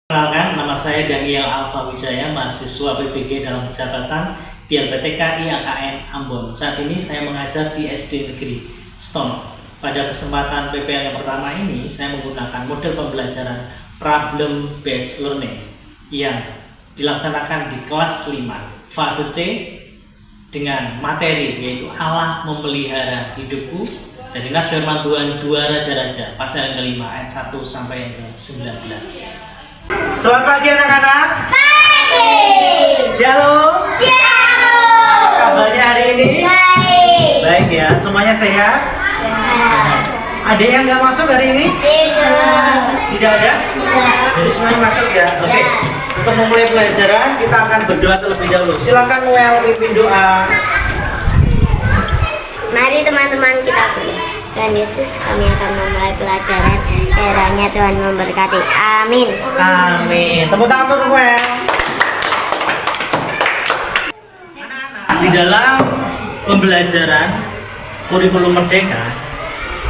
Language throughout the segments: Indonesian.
Perkenalkan, nama saya Daniel Alfa Wijaya, mahasiswa PPG dalam jabatan di LPTK IAKN Ambon. Saat ini saya mengajar di SD Negeri Stono. Pada kesempatan PPL yang pertama ini, saya menggunakan model pembelajaran problem based learning yang dilaksanakan di kelas 5 fase C dengan materi yaitu Allah memelihara hidupku dari Nas Firman Tuhan 2 Raja-Raja pasal yang kelima ayat 1 sampai yang ke-19. Selamat pagi anak-anak. Pagi. Shalom. Shalom. Kabarnya hari ini? Baik. Baik ya, semuanya sehat? Sehat. Ada yang nggak masuk hari ini? Tidak. Tidak ada? Tidak. Jadi semuanya masuk ya? Oke. Ya. Untuk memulai pelajaran, kita akan berdoa terlebih dahulu. Silakan Noel pimpin doa. Mari teman-teman kita berdoa. Tuhan Yesus, kami akan memulai pelajaran. Kiranya Tuhan memberkati. Amin. Amin. Tepuk tangan untuk Noel. Anak-anak, di dalam pembelajaran kurikulum merdeka,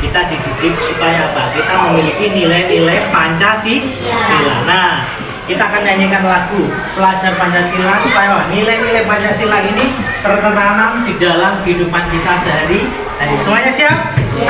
kita dididik supaya apa? Kita memiliki nilai-nilai Pancasila. Nah, kita akan nyanyikan lagu pelajar Pancasila supaya nilai-nilai Pancasila ini tertanam di dalam kehidupan kita sehari-hari. Semuanya siap? 1,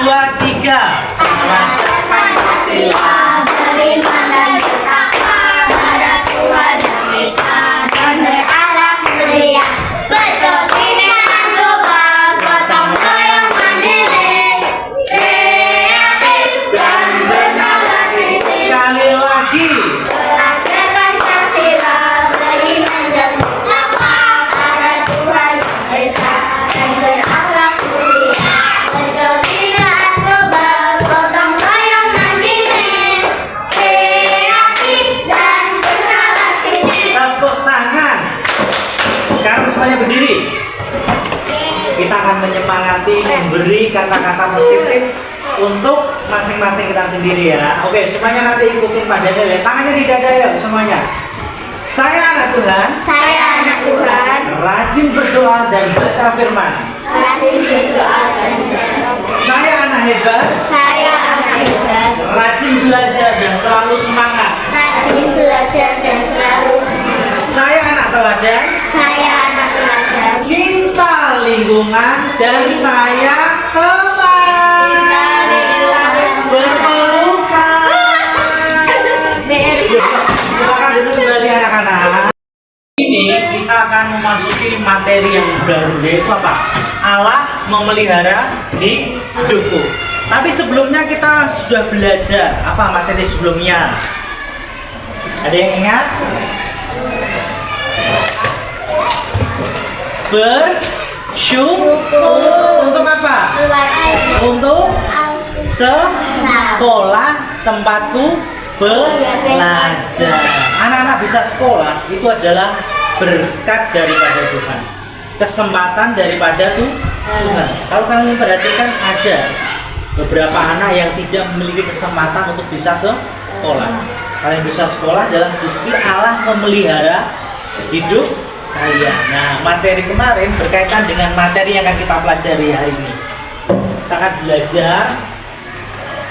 2, 3. Pelajar Pancasila beriman dan bertakwa pada Tuhan Yang Esa dan berakhlak mulia. Berkepentingan global, gotong royong mandiri, kreatif dan bernalar kritis. Sekali lagi. Belajar Pancasila, beriman dan bertakwa pada Tuhan Yang Esa dan berakhlak mulia. Berkepentingan global, gotong royong mandiri, kreatif dan bernalar kritis. Tepuk tangan. Sekarang semuanya berdiri. Kita akan menyemangati, memberi kata-kata positif untuk masing-masing kita sendiri ya. Oke, semuanya nanti ikutin Pak Daniel ya. Tangannya di dada ya semuanya. Saya anak Tuhan, Saya anak Tuhan, rajin berdoa dan baca firman. rajin berdoa dan berdoa. Saya anak hebat, Saya anak hebat, rajin belajar dan selalu semangat. rajin belajar dan selalu semangat. Saya anak teladan, Saya anak teladan, cinta lingkungan dan saya teman berpelukan. Silakan duduk kembali anak-anak. Ini kita akan memasuki materi yang baru yaitu apa? Allah memelihara hidupku. Tapi sebelumnya kita sudah belajar apa materi sebelumnya? Ada yang ingat? Bersyukur untuk apa? Untuk sekolah tempatku belajar. Anak-anak bisa sekolah itu adalah berkat daripada Tuhan, kesempatan daripada Tuhan. Kalau kalian perhatikan ada beberapa anak yang tidak memiliki kesempatan untuk bisa sekolah. Kalian bisa sekolah adalah bukti Allah memelihara hidup kalian. Nah, materi kemarin berkaitan dengan materi yang akan kita pelajari hari ini. Kita akan belajar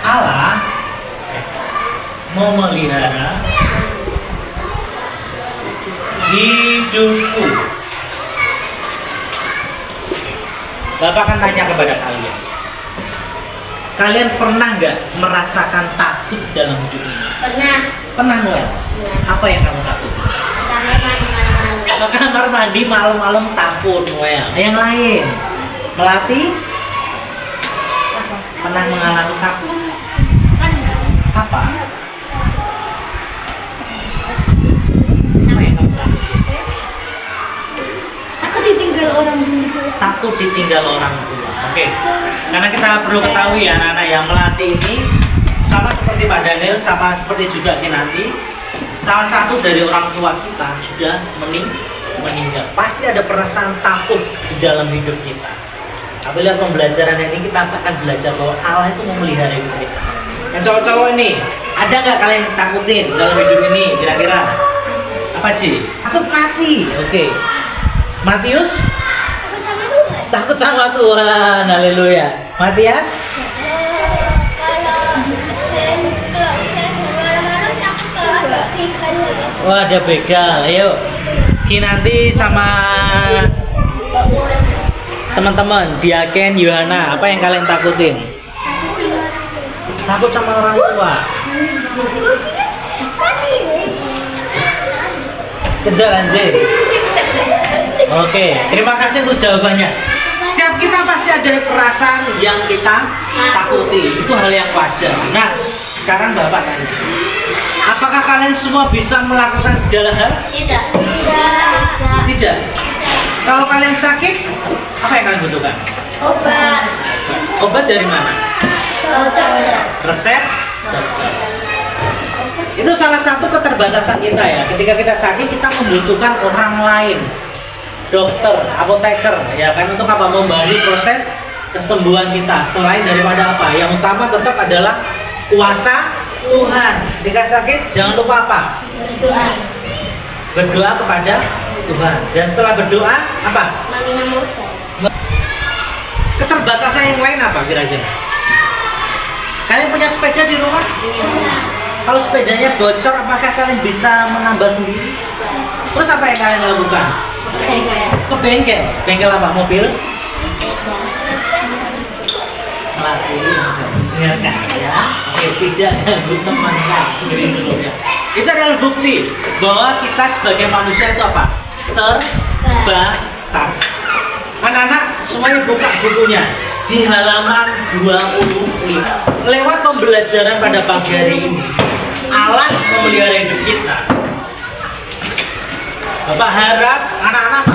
Allah memelihara hidupku. Bapak akan tanya kepada kalian. Kalian pernah nggak merasakan takut dalam hidup ini? Pernah. Pernah, Noel? Apa yang kamu takut? Kamar mandi malam-malam. Ke kamar mandi malam-malam takut, Noel. Yang lain? Melati? Pernah mengalami takut? Apa? Apa yang kamu takut? Aku ditinggal orang tua. Takut ditinggal orang tua. Oke. Karena kita perlu ketahui ya anak-anak yang Melati ini sama seperti Pak Daniel, sama seperti juga Kinanti, salah satu dari orang tua kita sudah meninggal. Pasti ada perasaan takut di dalam hidup kita. Apabila pembelajaran ini kita akan belajar bahwa Allah itu memelihara hidup kita. Yang cowok-cowok ini, ada nggak kalian yang takutin dalam hidup ini? Kira-kira apa sih? Takut mati. Oke. Matius? Aku sama Tuhan. Takut sama Tuhan. Haleluya. Matias? Kalau saya malam-malam takut kalau ada Oh, ada begal. Ayo. Kinanti sama teman-teman, Diaken, Yohana, apa yang kalian takutin? Takut sama orang tua. Kejar anjing. Oke, terima kasih untuk jawabannya. Setiap kita pasti ada perasaan yang kita takuti. Itu hal yang wajar. Nah, sekarang Bapak tanya. Apakah kalian semua bisa melakukan segala hal? Tidak. Tidak. Kalau kalian sakit, apa yang kalian butuhkan? Obat. Obat dari mana? Resep? Itu salah satu keterbatasan kita ya. Ketika kita sakit, kita membutuhkan orang lain, dokter, apoteker, ya kan, untuk apa? Membantu proses kesembuhan kita. Selain daripada apa? Yang utama tetap adalah kuasa Tuhan. Ketika sakit, jangan lupa apa? Berdoa. Berdoa kepada Tuhan. Dan setelah berdoa, apa? Meminum obat. Keterbatasan yang lain apa kira-kira? Kalian punya sepeda di rumah? Kalau sepedanya bocor, apakah kalian bisa menambal sendiri? Terus apa yang kalian lakukan? Ke bengkel. Bengkel apa? Mobil? Ingatkan ya. Oke, tidak ganggu teman ya. Itu adalah bukti bahwa kita sebagai manusia itu apa? Terbatas. Anak-anak semuanya buka bukunya di halaman 25. Lewat pembelajaran pada pagi hari ini, Allah memelihara hidup kita. Bapak harap anak-anak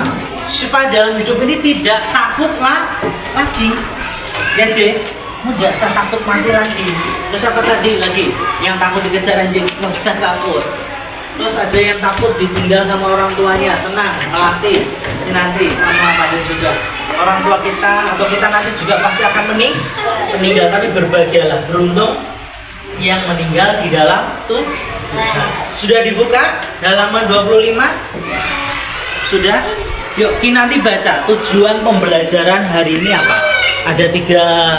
supaya dalam hidup ini tidak takut lagi. Ya J, nggak usah takut mati lagi. Terus apa tadi lagi? Yang takut dikejar anjing, nggak usah takut. Terus ada yang takut ditinggal sama orang tuanya, tenang, melatih. Ini nanti sama kalian juga. Orang tua kita atau kita nanti juga pasti akan meninggal, tapi berbahagialah, beruntung yang meninggal di dalam Tuhan. Sudah dibuka halaman 25? Sudah? Yuk kita nanti baca tujuan pembelajaran hari ini apa? Ada 3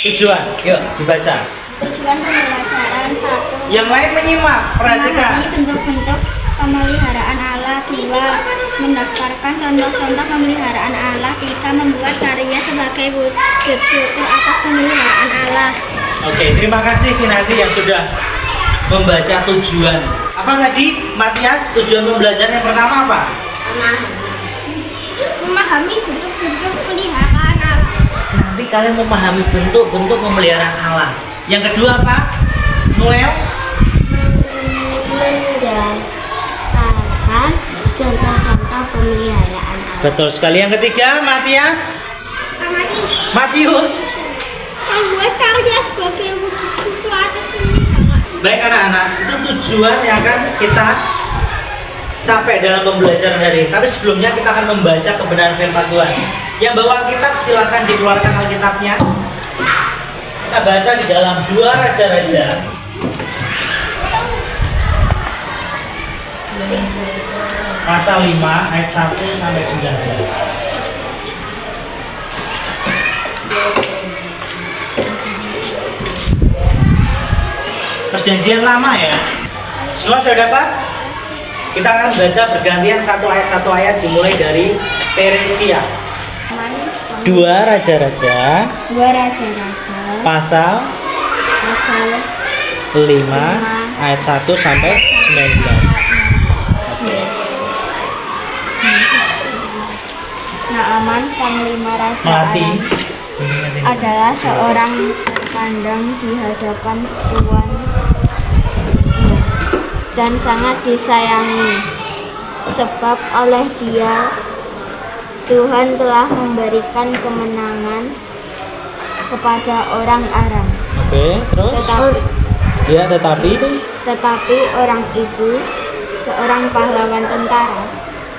tujuan. Yuk dibaca. Tujuan pembelajaran 1. Yang lain menyimak, perhatikan. Memahami bentuk-bentuk pemeliharaan Allah. 2. Mendaftarkan contoh-contoh pemeliharaan Allah. 3. Membuat karya sebagai wujud syukur atas pemeliharaan Allah. Oke, terima kasih Kinanti yang sudah membaca tujuan. Apa tadi, Matias? Tujuan pembelajaran yang pertama apa? Memahami bentuk-bentuk pemeliharaan Allah. Nanti kalian memahami bentuk-bentuk pemeliharaan Allah. Yang kedua apa? Noel? Mendaftarkan contoh-contoh pemeliharaan Allah. Betul sekali. Yang ketiga, Matias? Matius? Membuat karya sebagai wujud syukur atas pemeliharaan. Baik anak-anak, itu tujuan yang akan kita capai dalam pembelajaran hari ini. Tapi sebelumnya kita akan membaca kebenaran firman Tuhan. Yang bawa Alkitab silakan dikeluarkan Alkitabnya. Kita baca di dalam 2 Raja-Raja pasal 5 ayat 1 sampai 19. Perjanjian lama ya. Semua sudah dapat? Kita akan baca bergantian satu ayat dimulai dari Teresia. 2 Raja-Raja pasal 5 ayat 1 sampai 19. Naaman panglima raja Aram adalah seorang terpandang di hadapan Tuhan dan sangat disayangi, sebab oleh dia Tuhan telah memberikan kemenangan kepada orang Aram. Oke, terus? Tetapi orang itu seorang pahlawan tentara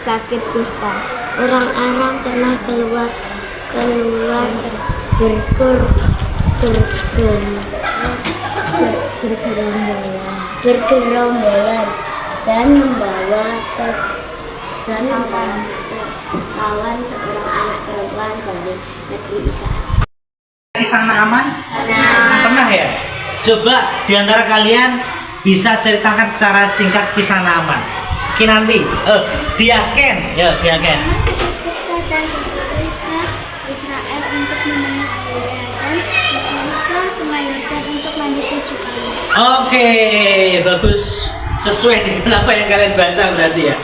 sakit kusta. Orang Aram pernah keluar bergerombolan dan membawa lawan seorang anak perempuan dari negeri Israel. Kisah Naaman? Pernah ya? Coba di antara kalian bisa ceritakan secara singkat kisah Naaman. Kinanti, Diaken, ya Diaken. Dan disetrika Israel untuk memenuhi dan disetrika sungai Yordan untuk mandi 7 kali. Oke, bagus. Sesuai dengan apa yang kalian baca berarti ya.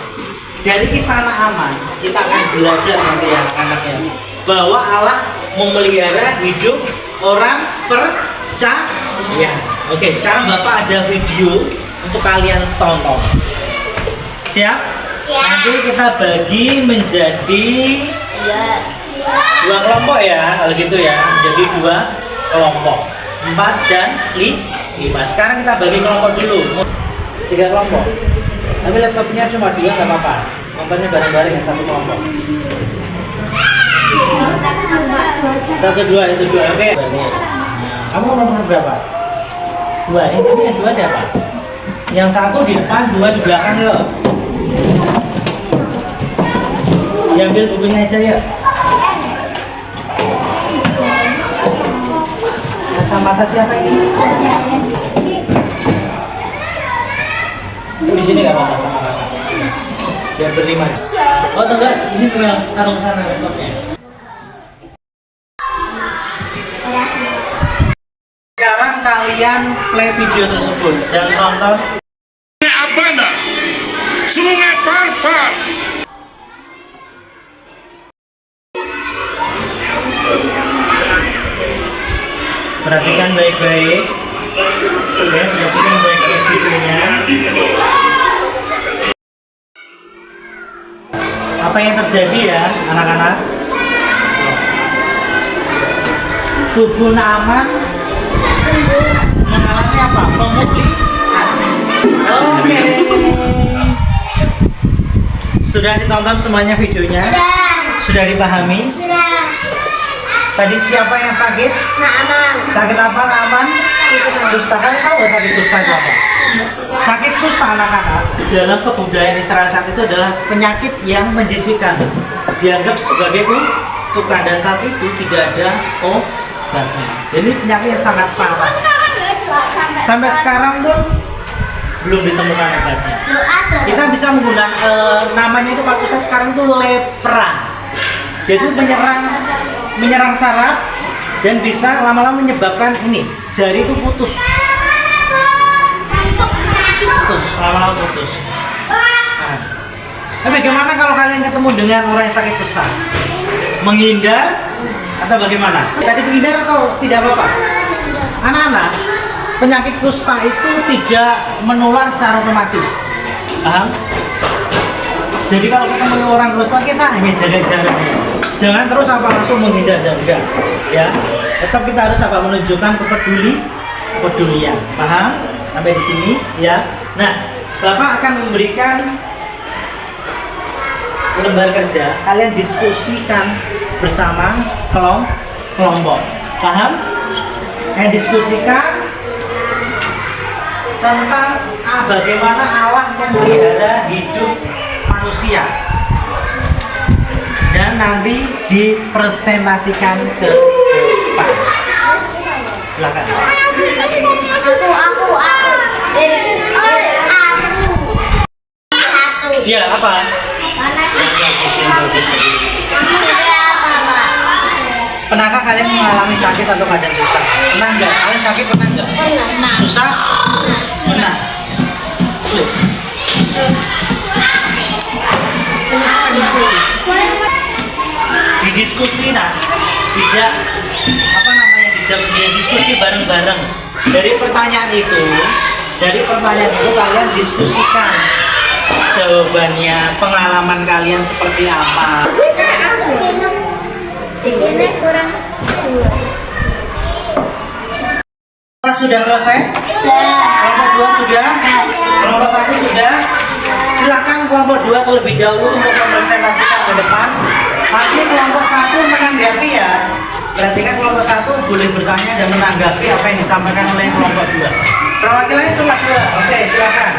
Dari kisah Naaman kita akan belajar nanti ya anak-anaknya bahwa Allah memelihara hidup orang percaya. Oke, sekarang Bapak ada video untuk kalian tonton. Siap? Siap. Nanti kita bagi menjadi dua kelompok ya, kalau gitu ya, menjadi 2 kelompok, 4 dan 5. Sekarang kita bagi kelompok dulu, 3 kelompok. Tapi laptopnya cuma 2 nggak apa-apa. Nontonnya bareng-bareng ya, 1 kelompok. 1, 2 itu 2. Oke. Kamu nomor berapa? 2. Ini sini yang 2 siapa? Yang 1 di depan, 2 di belakang yuk. Diambil bukunya aja ya. Kacamata siapa ini? Di sini nggak apa-apa sama kakak. Biar berlima. Oh enggak, ini tinggal taruh sana laptopnya. Sekarang kalian play video tersebut dan tonton. Abana, Sungai Parpar. Perhatikan baik-baik. Oke, perhatikan baik-baik videonya. Apa yang terjadi ya, anak-anak? Tubuh Naaman mengalami apa? Pemulihan. Oke. Sudah ditonton semuanya videonya? Sudah dipahami? Tadi siapa yang sakit? Naaman. Sakit apa Naaman? Kusta. Kalian tahu nggak sakit kusta itu apa? Sakit kusta anak-anak dalam kebudayaan Israel saat itu adalah penyakit yang menjijikan, dianggap sebagai kutukan dan saat itu tidak ada obatnya. Jadi penyakit yang sangat parah. Sampai sekarang pun belum ditemukan obatnya. Kita bisa menggunakan namanya itu Pak Kusta sekarang itu lepra. Jadi menyerang saraf dan bisa lama-lama menyebabkan ini jari itu putus, lama-lama putus. Nah, tapi bagaimana kalau kalian ketemu dengan orang yang sakit kusta? Menghindar atau bagaimana? Tadi menghindar atau tidak apa-apa? Anak-anak, penyakit kusta itu tidak menular secara otomatis. Paham? Jadi kalau ketemu orang kusta kita hanya jaga jaraknya. Jangan terus langsung menghindar enggak, ya. Tetap kita harus menunjukkan kepedulian. Paham? Sampai di sini, ya. Nah, Bapak akan memberikan lembar kerja. Kalian diskusikan bersama kelompok. Paham? Kalian diskusikan tentang bagaimana Allah memelihara hidup manusia. Dan nanti dipresentasikan ke depan. Silakan. Aku. Iya, apa? Pernahkah kalian mengalami sakit atau keadaan susah? Pernah nggak? Kalian sakit pernah nggak? Pernah. Susah? Pernah. Tulis. Didiskusi dijawab sendiri, diskusi bareng-bareng. Dari pertanyaan itu kalian diskusikan jawabannya, pengalaman kalian seperti apa. Ini kurang 2. Sudah selesai? Kelompok 2 sudah? Kelompok 1 sudah? Silakan kelompok 2 terlebih dahulu untuk mempresentasikan ke depan. Nanti kelompok 1 menanggapi ya. Berarti kan kelompok 1 boleh bertanya dan menanggapi apa yang disampaikan oleh kelompok 2. Perwakilannya cuma 2. Oke, silakan.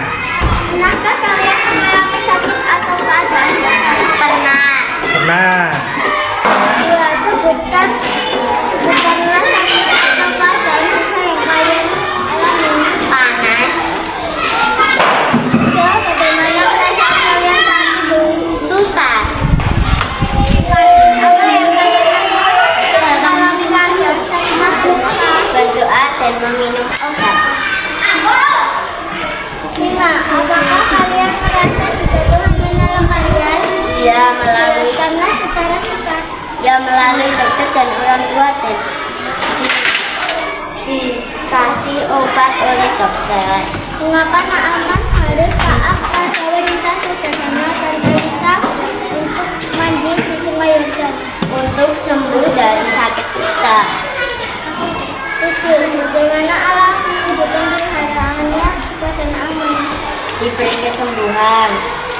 Pernahkah kalian mengalami sakit atau keadaan susah? Pernah. 2. Sebutkanlah sakit atau keadaan susah yang kalian alami. Panas. orang tua dan dikasih obat oleh dokter. Mengapa Naaman harus taat pada perintah sederhana dan Elisa untuk mandi di Sungai Yordan? Untuk sembuh dari sakit kusta. 7. Bagaimana Allah menunjukkan peliharaannya kepada Naaman? Diberi kesembuhan.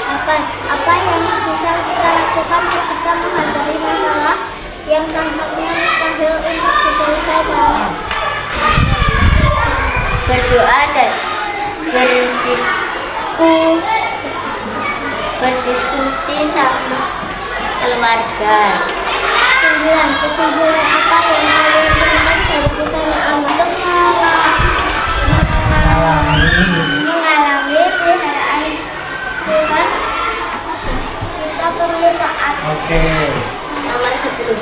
8. Apa yang bisa kita lakukan untuk kita menghadapi masalah yang tampaknya mustahil untuk diselesaikan? Berdoa dan berdiskusi sama keluarga. 9. Kesimpulan apa yang kalian temukan dari kisah Naaman untuk mengalami peliharaan Tuhan? Kita perlu taat. Oke. Nomor 10.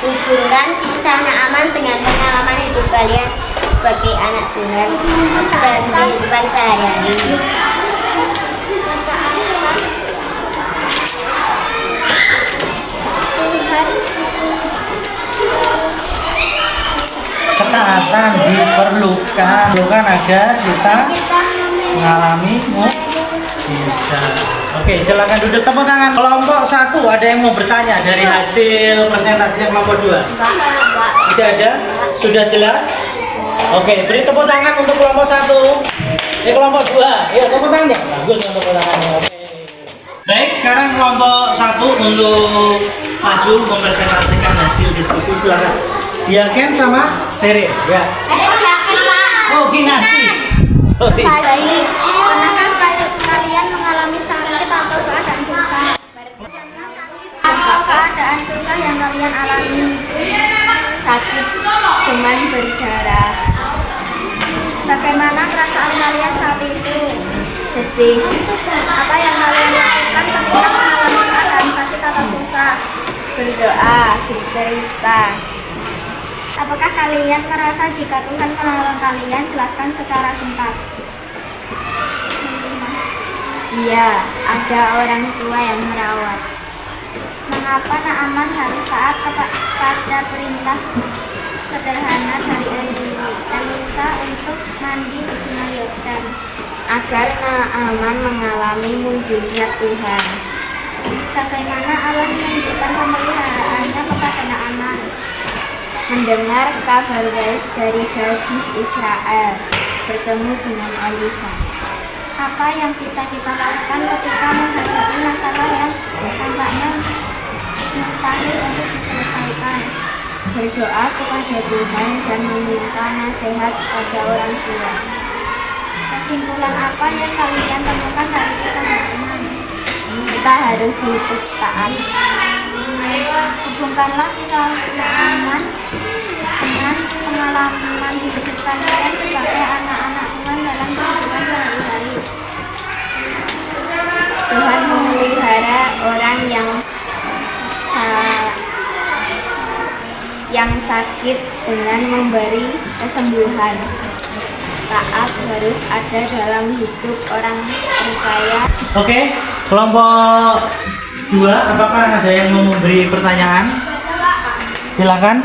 Hubungkan kisah Naaman dengan pengalaman hidup kalian sebagai anak Tuhan dan kehidupan sehari-hari. Ketaatan diperlukan agar kita mengalami mukjizat. Oke, silakan duduk, tepuk tangan. Kelompok 1 ada yang mau bertanya dari hasil presentasinya kelompok 2? Tidak ada? Sudah jelas? Oke, beri tepuk tangan untuk kelompok 1. Kelompok 2. Ya, tepuk tangan. Bagus untuk tepuk tangannya. Oke. Baik, sekarang kelompok 1 untuk maju mempresentasikan hasil diskusi. Silakan. Yakin sama Tere, ya. Oh, Kinasi. Sorry. Pernahkah kalian mengalami sakit atau keadaan susah? Atau keadaan susah yang kalian alami? Sakit, demam berdarah. Bagaimana perasaan kalian saat itu? Sedih. Apa yang kalian lakukan ketika mengalami keadaan sakit atau susah? Berdoa, bercerita. Apakah kalian merasa jika Tuhan menolong kalian? Jelaskan secara singkat. Iya, ada orang tua yang merawat. Mengapa Naaman harus taat pada perintah sederhana dari Elisa untuk mandi di Sungai Yordan? Agar Naaman mengalami mukjizat Tuhan. Bagaimana Allah menunjukkan pemeliharaannya kepada Naaman? Mendengar kabar baik dari gadis Israel, bertemu dengan Elisa. Apa yang bisa kita lakukan ketika menghadapi masalah yang tampaknya mustahil untuk diselesaikan? Berdoa kepada Tuhan dan meminta nasihat pada orang tua. Kesimpulan apa yang kalian temukan dari kisah Naaman? Kita harus hidup taat. Hubungkanlah kisah Naaman dengan pengalaman hidup kalian sebagai anak-anak Tuhan dalam kehidupan sehari-hari. Tuhan memelihara orang yang sakit dengan memberi kesembuhan. Taat harus ada dalam hidup orang percaya. Oke, kelompok 2, apakah ada yang mau memberi pertanyaan? Silakan.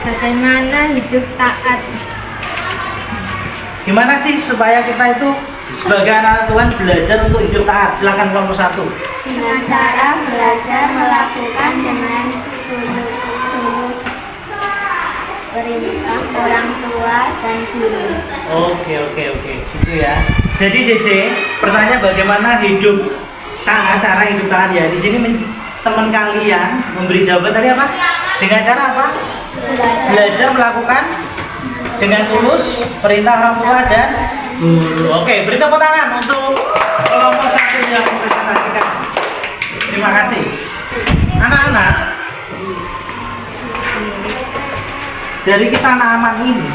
Bagaimana hidup taat? Gimana sih supaya kita itu sebagai anak Tuhan belajar untuk hidup taat? Silakan kelompok 1. Dengan cara belajar melakukan dengan tulus perintah orang tua dan guru. Oke, gitu ya. Jadi JJ, pertanyaan bagaimana hidup taat, cara hidup taat ya. Di sini teman kalian memberi jawaban tadi apa? Dengan cara apa? Belajar melakukan dengan tulus perintah orang tua dan guru. Oke, beri tepuk tangan untuk kelompok 1 yang mempresentasikan. Terima kasih. Anak-anak, dari kisah Naaman ini,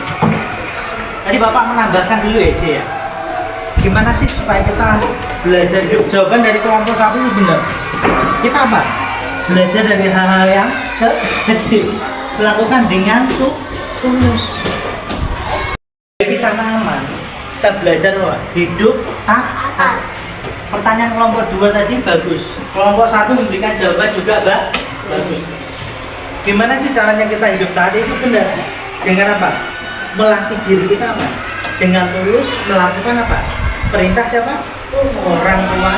tadi Bapak menambahkan dulu ya, C ya. Gimana sih supaya kita belajar hidup? Jawaban dari kelompok 1 itu benar. Kita apa? Belajar dari hal-hal yang kecil. Lakukan dengan tulus. Dari kisah Naaman, kita belajar hidup taat. Pertanyaan kelompok 2 tadi bagus. Kelompok 1 memberikan jawaban juga bagus. Gimana sih caranya kita hidup tadi itu benar? Dengan apa? Melatih diri kita apa? Dengan tulus melakukan apa? Perintah siapa? Orang tua,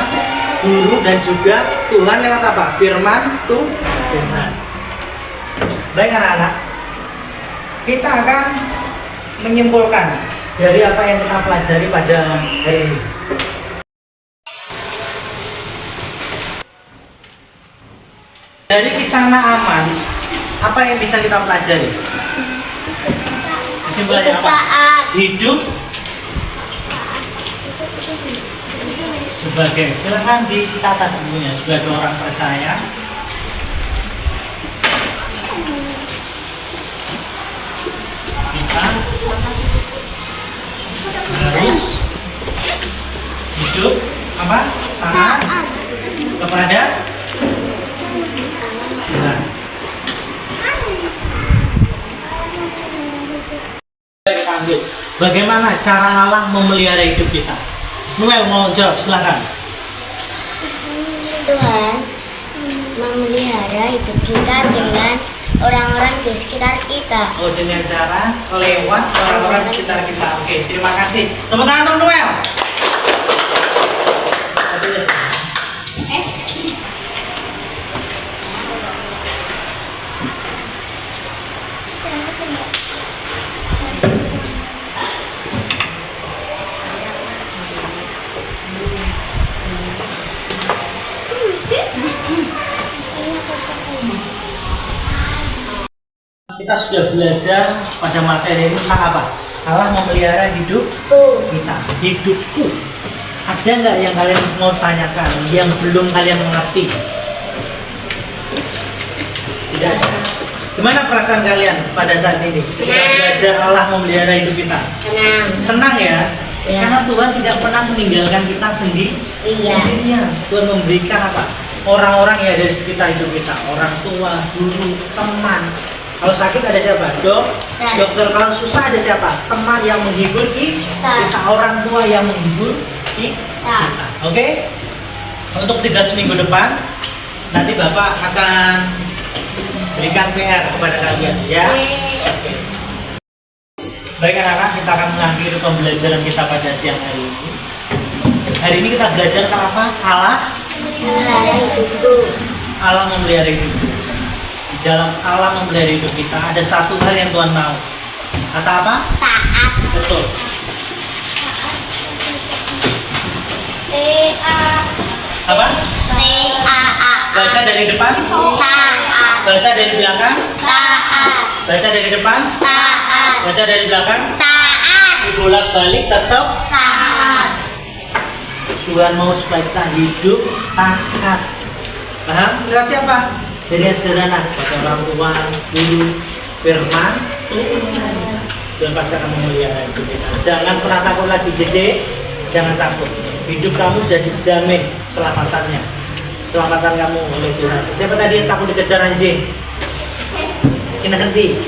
guru, dan juga Tuhan lewat apa? Firman Tuhan. Baik anak-anak, kita akan menyimpulkan dari apa yang kita pelajari pada hari ini. Dari kisah Naaman, apa yang bisa kita pelajari? Kesimpulannya apa? Hidup sebagai, silahkan dicatat dulunya, sebagai orang percaya kita harus hidup apa? Taat kepada Tuhan. Bagaimana cara Allah memelihara hidup kita? Noel mau jawab, silakan. Tuhan memelihara hidup kita dengan orang-orang di sekitar kita. Oh, dengan cara lewat orang-orang di sekitar kita. Oke, terima kasih. Tepuk tangan untuk Noel. Kita sudah belajar pada materi ini tentang apa? Allah memelihara hidup kita, hidupku. Ada nggak yang kalian mau tanyakan, yang belum kalian mengerti? Tidak ada. Gimana perasaan kalian pada saat ini? Kita belajar Allah memelihara hidup kita. Senang ya? Karena Tuhan tidak pernah meninggalkan kita sendirian. Tuhan memberikan apa? Orang-orang yang ada di sekitar hidup kita, orang tua, guru, teman. Kalau sakit ada siapa? Dokter. Kalau susah ada siapa? Teman yang menghibur kita, orang tua yang menghibur kita. Oke? Untuk 3 minggu depan nanti Bapak akan berikan PR kepada kalian ya. Oke. Baik anak-anak, kita akan mengakhiri pembelajaran kita pada siang hari ini. Hari ini kita belajar tentang apa? Allah memelihara hidupku. Di dalam Allah memelihara hidup kita ada satu hal yang Tuhan mau. Kata apa? Taat. Betul. Apa? T-A-A. Baca dari depan. Taat. Baca dari belakang. Taat. Baca dari depan. Taat. Baca dari belakang. Taat. Dibolak-balik tetap. Taat. Tuhan mau supaya kita hidup taat. Paham? Lewat siapa? Dari yang sederhana, pada orang tua, guru, firman Tuhan. Tuhan pasti akan memelihara hidup kita. Jangan pernah takut lagi, JJ. Jangan takut. Hidup kamu sudah dijamin keselamatannya. Keselamatan kamu oleh Tuhan. Siapa tadi yang takut dikejar anjing? Kita henti.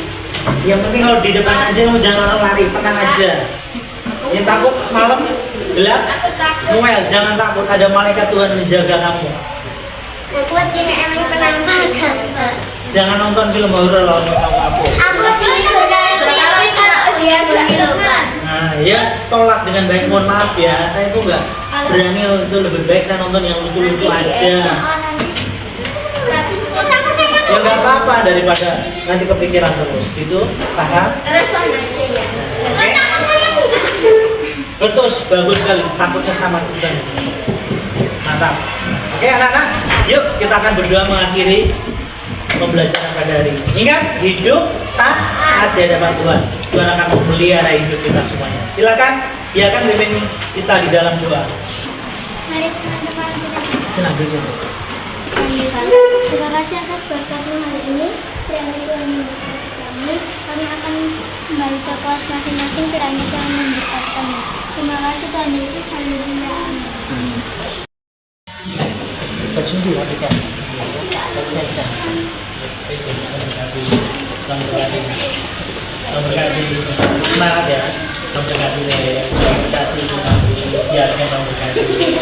Yang penting kalau di depan anjing kamu jangan langsung lari, tenang aja. Yang takut malam gelap, Noel, jangan takut, ada malaikat Tuhan menjaga kamu. Aku tidak emang penampakan, Pak. Jangan nonton film horor lawan kamu aku. Aku tidur dari aku ya begitu, Pak. Nah, ya tolak dengan baik. Mohon maaf ya, saya tuh nggak berani, itu lebih baik saya nonton yang lucu-lucu aja. Ya nggak apa-apa daripada nanti kepikiran terus, gitu, paham? Oke? Betul, bagus sekali. Takutnya sama Tuhan. Mantap. Oke anak-anak, yuk kita akan berdoa mengakhiri pembelajaran pada hari ini. Ingat, hidup taat di hadapan Tuhan. Tuhan akan memelihara hidup kita semuanya. Silakan, dia akan pimpin kita di dalam doa. Mari teman-teman kita Senang dulu. terima kasih atas berkat-Mu hari ini. Kiranya Tuhan memberkati kami. Kami akan kembali ke kelas masing-masing. Kiranya Tuhan memberkati kami. Terima kasih Tuhan Yesus. Haleluya. Amin. Bersungguh kan? Semangat ya. Sampai kali ini. Biarkan sampai kali ini.